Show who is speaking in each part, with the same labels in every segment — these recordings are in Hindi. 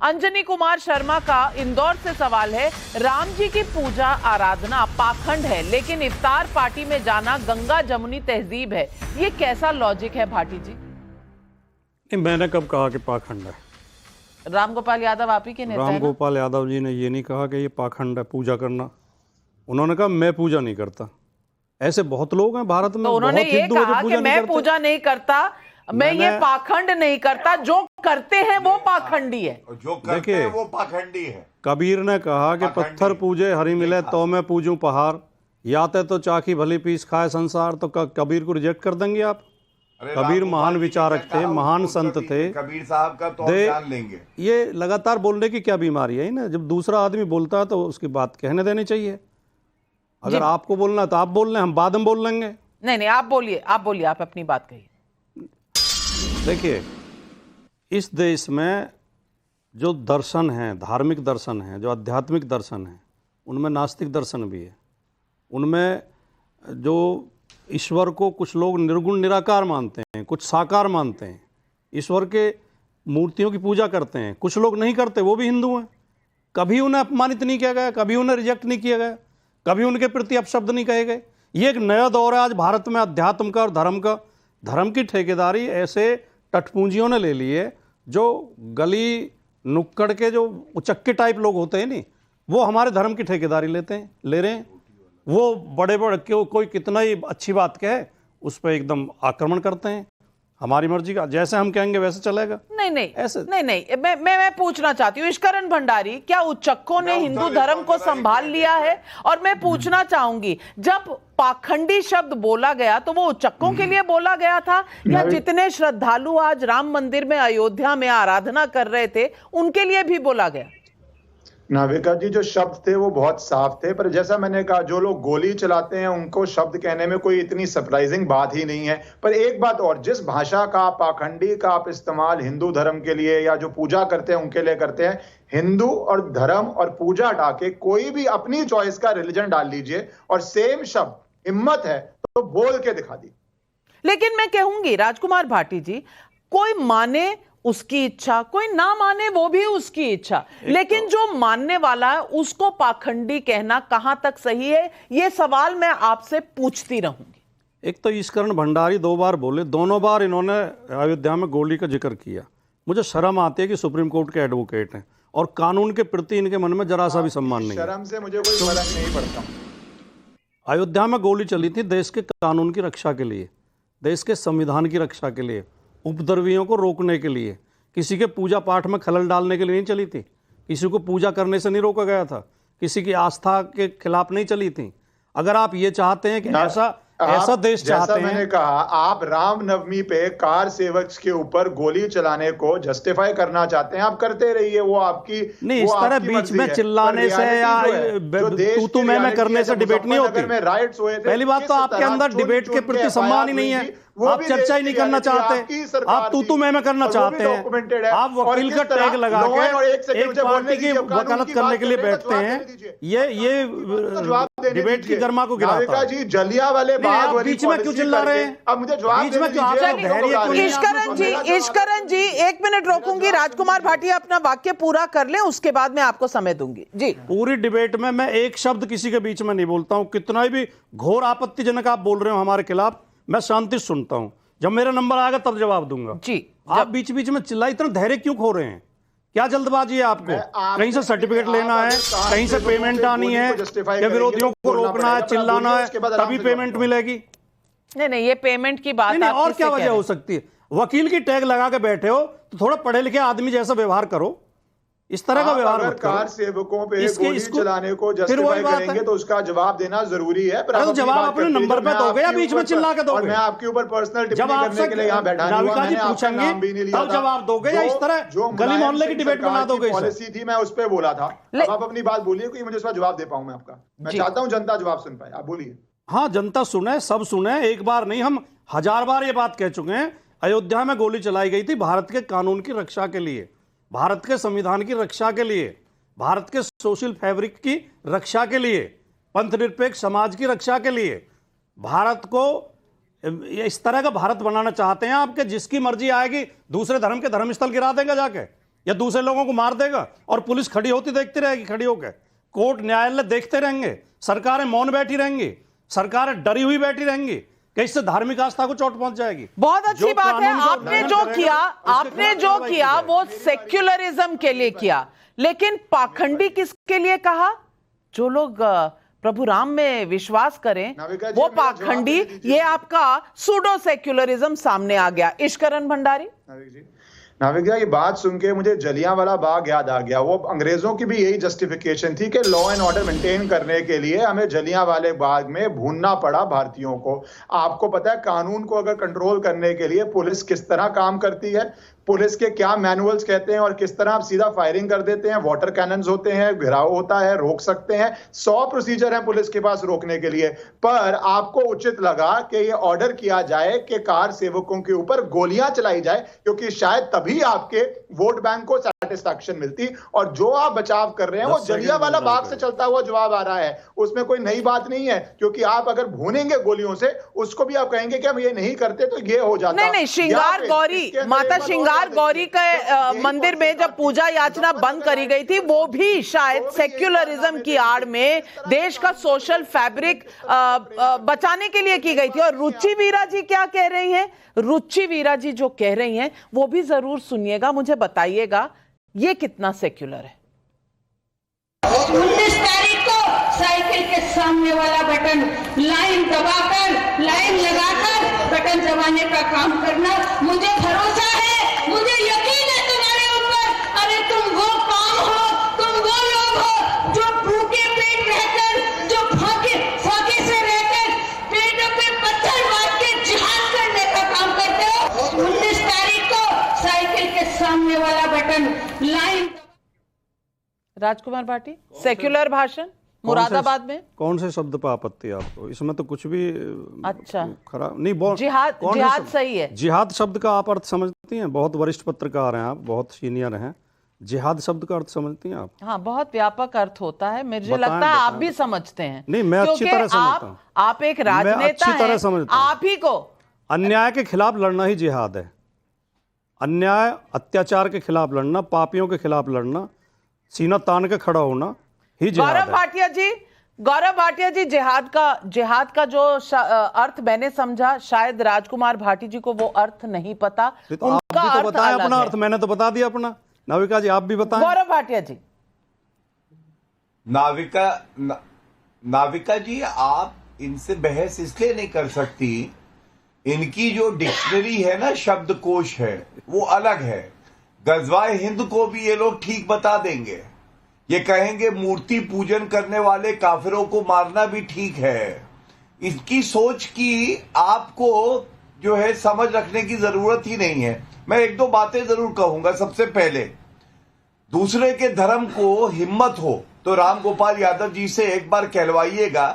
Speaker 1: अंजनी कुमार शर्मा का इंदौर से सवाल है, राम जी की पूजा आराधना पाखंड है, लेकिन इफ्तार पार्टी में जाना गंगा जमुनी तहजीब है। ये कैसा लॉजिक है भाटी जी?
Speaker 2: नहीं, मैंने कब कहा कि पाखंड है?
Speaker 1: राम गोपाल यादव आप ही के नेता हैं
Speaker 2: राम
Speaker 1: ना?
Speaker 2: गोपाल यादव जी ने ये नहीं कहा कि ये पाखंड है पूजा करना। उन्होंने कहा मैं पूजा नहीं करता। ऐसे बहुत लोग हैं भारत में,
Speaker 1: तो उन्होंने
Speaker 2: बहुत
Speaker 1: ये
Speaker 2: हिंदू हैं जो
Speaker 1: कहा कि
Speaker 2: पूजा नहीं
Speaker 1: मैं
Speaker 2: करते।
Speaker 1: पूजा नहीं करता, मैं ये पाखंड नहीं करता, जो करते हैं वो पाखंडी है।
Speaker 3: जो करते हैं वो पाखंडी है।
Speaker 2: कबीर ने कहा कि पत्थर पूजे हरि मिले तो मैं पूजूं पहाड़, याते तो चाकी भली पीस खाए संसार। तो कबीर को रिजेक्ट कर देंगे आप? कबीर महान विचारक थे, महान संत थे।
Speaker 3: कबीर साहब का तो जान लेंगे।
Speaker 2: ये लगातार बोलने की क्या बीमारी है ना? जब दूसरा आदमी बोलता है तो उसकी बात कहने देनी चाहिए। अगर आपको बोलना है तो आप बोल लें, हम बाद में बोल लेंगे।
Speaker 1: नहीं, आप बोलिए, आप अपनी बात कहिए।
Speaker 2: देखिए, इस देश में जो दर्शन हैं, धार्मिक दर्शन हैं, जो आध्यात्मिक दर्शन हैं, उनमें नास्तिक दर्शन भी है। उनमें जो ईश्वर को कुछ लोग निर्गुण निराकार मानते हैं, कुछ साकार मानते हैं, ईश्वर के मूर्तियों की पूजा करते हैं। कुछ लोग नहीं करते, वो भी हिंदू हैं। कभी उन्हें अपमानित नहीं किया गया, कभी उन्हें रिजेक्ट नहीं किया गया, कभी उनके प्रति अपशब्द नहीं कहे गए। ये एक नया दौर है आज भारत में अध्यात्म का और धर्म का। धर्म की ठेकेदारी ऐसे टटपूंजियों ने ले ली है, जो गली नुक्कड़ के जो उचक्के टाइप लोग होते हैं नहीं, वो हमारे धर्म की ठेकेदारी ले रहे हैं। वो बड़े कोई कितना ही अच्छी बात कहे उस पर एकदम आक्रमण करते हैं। हमारी मर्जी का, जैसे हम कहेंगे वैसे चलेगा।
Speaker 1: नहीं ऐसे नहीं। मैं पूछना चाहती हूँ, ईश्वरन भंडारी, क्या उच्चकों ने हिंदू धर्म को संभाल लिया है? और मैं पूछना चाहूंगी, जब पाखंडी शब्द बोला गया तो वो उच्चकों के लिए बोला गया था, या जितने श्रद्धालु आज राम मंदिर में अयोध्या में आराधना कर रहे थे उनके लिए भी बोला गया?
Speaker 4: नाविका जी, जो शब्द थे वो बहुत साफ थे, पर जैसा मैंने कहा, जो लोग गोली चलाते हैं उनको शब्द कहने में कोई इतनी सरप्राइजिंग बात ही नहीं है। पर एक बात और, जिस भाषा का, पाखंडी का आप इस्तेमाल हिंदू धर्म के लिए या जो पूजा करते हैं उनके लिए करते हैं, हिंदू और धर्म और पूजा हटा के कोई भी अपनी चॉइस का रिलीजन डाल लीजिए और सेम शब्द हिम्मत है तो बोल के दिखा दी।
Speaker 1: लेकिन मैं कहूंगी राजकुमार भाटी जी, कोई माने उसकी इच्छा, कोई ना माने वो भी उसकी इच्छा, लेकिन जो मानने वाला है उसको पाखंडी कहना कहां तक सही है? ये सवाल मैं आपसे पूछती रहूंगी।
Speaker 2: एक तो ईश्वरन भंडारी 2 बार बोले, दोनों बार इन्होंने अयोध्या में गोली का जिक्र किया। मुझे शर्म आती है कि सुप्रीम कोर्ट के एडवोकेट हैं और कानून के प्रति इनके मन में जरा सा भी सम्मान नहीं है।
Speaker 4: शर्म से मुझे कोई फर्क नहीं पड़ता।
Speaker 2: अयोध्या में गोली चली थी देश के कानून की रक्षा के लिए, देश के संविधान की रक्षा के लिए, उपद्रवियों को रोकने के लिए, किसी के पूजा पाठ में खलल डालने के लिए नहीं चली थी, किसी को पूजा करने से नहीं रोका गया था, किसी की आस्था के खिलाफ नहीं चली थी। अगर आप ये चाहते हैं कि ऐसा देश चाहते हैं,
Speaker 4: मैंने कहा, आप रामनवमी पे कार सेवक के ऊपर गोली चलाने को जस्टिफाई करना चाहते हैं, आप करते रहिए, वो आपकी
Speaker 2: नहीं। इस तरह बीच में चिल्लाने से या तू मैं करने से डिबेट नहीं होती। पहली बात तो आपके अंदर डिबेट के प्रति सम्मान ही नहीं है। आप चर्चा ही नहीं करना चाहते, आप तू मैं करना चाहते हैं। आप वकील का टैग लगा के एक पार्टी की वकालत करने के लिए बैठते हैं। ये डिबेट की गर्मा को गिराता है।
Speaker 4: जलियांवाले बाग
Speaker 2: बीच में क्यों चिल्ला रहे हैं?
Speaker 4: अब मुझे जवाब
Speaker 1: ईश्वरन जी 1 मिनट रोकूंगी, राजकुमार भाटी अपना वाक्य पूरा कर लें, उसके बाद मैं आपको समय दूंगी जी।
Speaker 2: पूरी डिबेट में मैं एक शब्द किसी के बीच में नहीं बोलता हूं। कितना भी घोर आपत्तिजनक आप बोल रहे हो हमारे खिलाफ, मैं शांति से सुनता हूं। जब मेरा नंबर आएगा तब जवाब दूंगा
Speaker 1: जी।
Speaker 2: आप बीच बीच में चिल्ला, इतना धैर्य क्यों खो रहे हैं? क्या जल्दबाजी है आपको? कहीं से सर्टिफिकेट लेना है, कहीं से पेमेंट आनी है, या विरोधियों को रोकना है, चिल्लाना है, तभी पेमेंट मिलेगी?
Speaker 1: नहीं, ये पेमेंट की बात
Speaker 2: नहीं, और क्या वजह हो सकती है? वकील की टैग लगा के बैठे हो तो थोड़ा पढ़े लिखे आदमी जैसा व्यवहार करो। इस तरह का व्यवहार मत करो।
Speaker 4: कार सेवकों पे गोली चलाने को जस्टिफाई करेंगे तो उसका जवाब देना जरूरी है।
Speaker 2: तो जवाब अपने नंबर पे दोगे या बीच में चिल्ला के दोगे?
Speaker 4: मैं आपके ऊपर पर्सनल टिप्पणी करने के लिए यहाँ बैठा
Speaker 2: नहीं हुआ, मैंने आपका नाम भी नहीं लिया। तब जवाब दोगे या इस तरह गली मोहल्ले की डिबेट बना दोगे?
Speaker 4: पॉलिसी थी, मैं उस पर बोला था। अब आप अपनी बात बोलिए कि मुझे उसका जवाब दे पाऊं मैं आपका। मैं चाहता हूं जनता जवाब सुन पाए, आप बोलिए।
Speaker 2: हाँ, जनता सुने, सब सुने। एक बार नहीं, हम 1000 बार ये बात कह चुके हैं। अयोध्या में गोली चलाई गई थी भारत के कानून की रक्षा के लिए, भारत के संविधान की रक्षा के लिए, भारत के सोशल फैब्रिक की रक्षा के लिए, पंथ निरपेक्ष समाज की रक्षा के लिए। भारत को इस तरह का भारत बनाना चाहते हैं आपके, जिसकी मर्जी आएगी दूसरे धर्म के धर्मस्थल गिरा देंगे जाके। या दूसरे लोगों को मार देगा और पुलिस खड़ी होती देखती रहेगी, खड़ी होकर कोर्ट न्यायालय देखते रहेंगे, सरकारें मौन बैठी रहेंगी, सरकारें डरी हुई बैठी रहेंगी कि इससे धार्मिक आस्था को चोट पहुंच जाएगी।
Speaker 1: बहुत अच्छी बात है, आपने जो किया वो सेक्युलरिज्म के लिए किया, लेकिन पाखंडी किसके लिए कहा? जो लोग प्रभु राम में विश्वास करें वो पाखंडी। ये आपका सूडो सेक्युलरिज्म सामने आ गया। इश्करण भंडारी,
Speaker 4: नाविक जी की बात सुन के मुझे जलियांवाला बाग याद आ गया। वो अंग्रेजों की भी यही जस्टिफिकेशन थी कि लॉ एंड ऑर्डर मेंटेन करने के लिए हमें जलियांवाले बाग में भूनना पड़ा भारतीयों को। आपको पता है कानून को अगर कंट्रोल करने के लिए पुलिस किस तरह काम करती है, पुलिस के क्या मैनुअल्स कहते हैं और किस तरह आप सीधा फायरिंग कर देते हैं। वाटर कैनन्स होते हैं, घेराव होता है, रोक सकते हैं, 100 प्रोसीजर है पुलिस के पास रोकने के लिए। पर आपको उचित लगा कि ये ऑर्डर किया जाए कि कार सेवकों के ऊपर गोलियां चलाई जाए, क्योंकि शायद तभी आपके वोट बैंक को सेटिस्फैक्शन मिलती। और जो आप बचाव कर रहे हैं वो जलियांवाला बाग से चलता हुआ जवाब आ रहा है, उसमें कोई नई बात नहीं है। क्योंकि आप अगर भूनेंगे गोलियों से, उसको भी आप कहेंगे कि हम ये नहीं करते तो ये हो जाता।
Speaker 1: नहीं, श्रृंगार गौरी, माता श्रृंगार गौरी के मंदिर में जब पूजा याचना बंद करी गई थी, वो भी शायद सेक्युलरिज्म की आड़ में देश का सोशल फैब्रिक बचाने के लिए की गई थी। और रुचि वीरा जी क्या कह रही हैं? रुचि वीरा जी जो कह रही हैं वो भी जरूर सुनिएगा, मुझे बताइएगा ये कितना सेक्युलर है।
Speaker 5: 19 तारीख को साइकिल के सामने वाला बटन लाइन दबाकर, लाइन लगाकर बटन दबाने का काम करना। मुझे भरोसा है, मुझे यकीन है तुम्हारे ऊपर। अरे तुम वो कौन हो, तुम वो लोग हो जो भूखे पेट रहकर, जो फाके से रहकर पेटों पे पत्थर मार के जिहाद करने का काम करते हो। 19 तारीख को साइकिल के सामने वाला बटन लाइन।
Speaker 1: राजकुमार भाटी, सेक्युलर भाषण मुरादाबाद में
Speaker 2: कौन से शब्द पर आपत्ति है आपको? इसमें तो कुछ भी
Speaker 1: अच्छा
Speaker 2: खराब नहीं बोल।
Speaker 1: जिहाद सही है।
Speaker 2: जिहाद शब्द का आप अर्थ समझती हैं? बहुत वरिष्ठ पत्रकार हैं आप, बहुत सीनियर हैं। जिहाद शब्द का अर्थ समझती हैं आप?
Speaker 1: हाँ, बहुत व्यापक अर्थ होता है, मुझे लगता है आप भी समझते हैं।
Speaker 2: नहीं, मैं अच्छी तरह समझता हूँ।
Speaker 1: आप एक राजनेता हैं, आप ही को
Speaker 2: अन्याय के खिलाफ लड़ना ही जिहाद है। अन्याय अत्याचार के खिलाफ लड़ना, पापियों के खिलाफ लड़ना, सीना तान के खड़ा होना ही जिहाद है।
Speaker 1: गौरव भाटिया जी, जिहाद का जो अर्थ मैंने समझा, शायद राजकुमार भाटी जी को वो अर्थ नहीं पता।
Speaker 2: तो उनका आप भी तो बताएं अपना अर्थ, मैंने तो बता दिया अपना। नाविका जी आप भी बताएं।
Speaker 1: गौरव भाटिया जी।
Speaker 3: नाविका जी, आप इनसे बहस इसलिए नहीं कर सकती, इनकी जो डिक्शनरी है ना, शब्दकोश है, वो अलग है। गजवाए हिंद को भी ये लोग ठीक बता देंगे। ये कहेंगे मूर्ति पूजन करने वाले काफिरों को मारना भी ठीक है। इसकी सोच की आपको जो है समझ रखने की जरूरत ही नहीं है। मैं एक दो बातें जरूर कहूंगा। सबसे पहले, दूसरे के धर्म को हिम्मत हो तो राम गोपाल यादव जी से एक बार कहलवाइएगा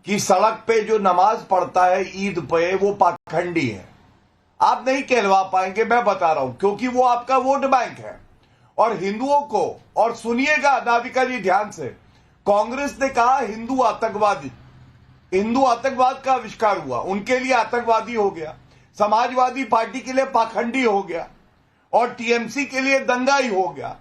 Speaker 3: कि सड़क पे जो नमाज पढ़ता है ईद पे, वो पाखंडी है। आप नहीं कहलवा पाएंगे, मैं बता रहा हूं, क्योंकि वो आपका वोट बैंक है। और हिंदुओं को, और सुनिएगा नाविका जी ध्यान से, कांग्रेस ने कहा हिंदू आतंकवादी, हिंदू आतंकवाद का आविष्कार हुआ, उनके लिए आतंकवादी हो गया। समाजवादी पार्टी के लिए पाखंडी हो गया, और टीएमसी के लिए दंगाई हो गया।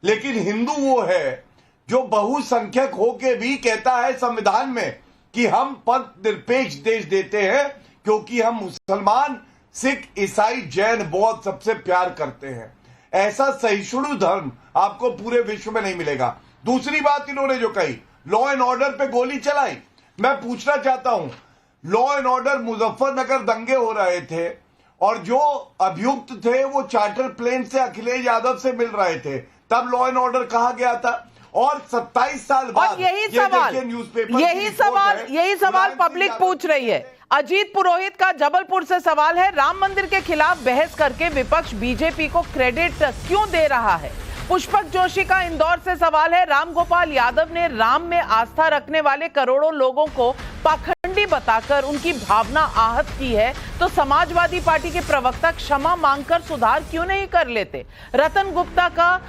Speaker 3: लेकिन हिंदू वो है जो बहुसंख्यक होके भी कहता है संविधान में कि हम पंथ निरपेक्ष देश देते हैं, क्योंकि हम मुसलमान, सिख, ईसाई, जैन, बौद्ध सबसे प्यार करते हैं। ऐसा सहिष्णु धर्म आपको पूरे विश्व में नहीं मिलेगा। दूसरी बात इन्होंने जो कही, लॉ एंड ऑर्डर पे गोली चलाई। मैं पूछना चाहता हूं, लॉ एंड ऑर्डर मुजफ्फरनगर दंगे हो रहे थे और जो अभियुक्त थे वो चार्टर प्लेन से अखिलेश यादव से मिल रहे थे, तब लॉ एंड ऑर्डर कहा गया था। और 27 साल बाद
Speaker 1: यही सवाल पब्लिक पूछ रही है। अजीत पुरोहित का जबलपुर से सवाल है, राम मंदिर के खिलाफ बहस करके विपक्ष बीजेपी को क्रेडिट क्यों दे रहा है? पुष्पक जोशी का इंदौर से सवाल है, राम गोपाल यादव ने राम में आस्था रखने वाले करोड़ों लोगों को पाखंडी बताकर उनकी भावना आहत की है, तो समाजवादी पार्टी के प्रवक्ता क्षमा मांगकर सुधार क्यों नहीं कर लेते? रतन गुप्ता का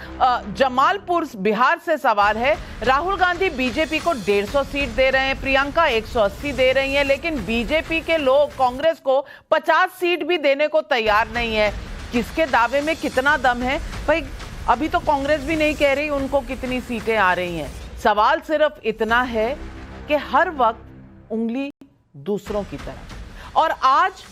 Speaker 1: जमालपुर बिहार से सवाल है, राहुल गांधी बीजेपी को 150 सीट दे रहे हैं, प्रियंका 180 दे रही हैं, लेकिन बीजेपी के लोग कांग्रेस को 50 सीट भी देने को तैयार नहीं है। किसके दावे में कितना दम है? भाई अभी तो कांग्रेस भी नहीं कह रही उनको कितनी सीटें आ रही हैं। सवाल सिर्फ इतना है कि हर वक्त उंगली दूसरों की तरफ। और आज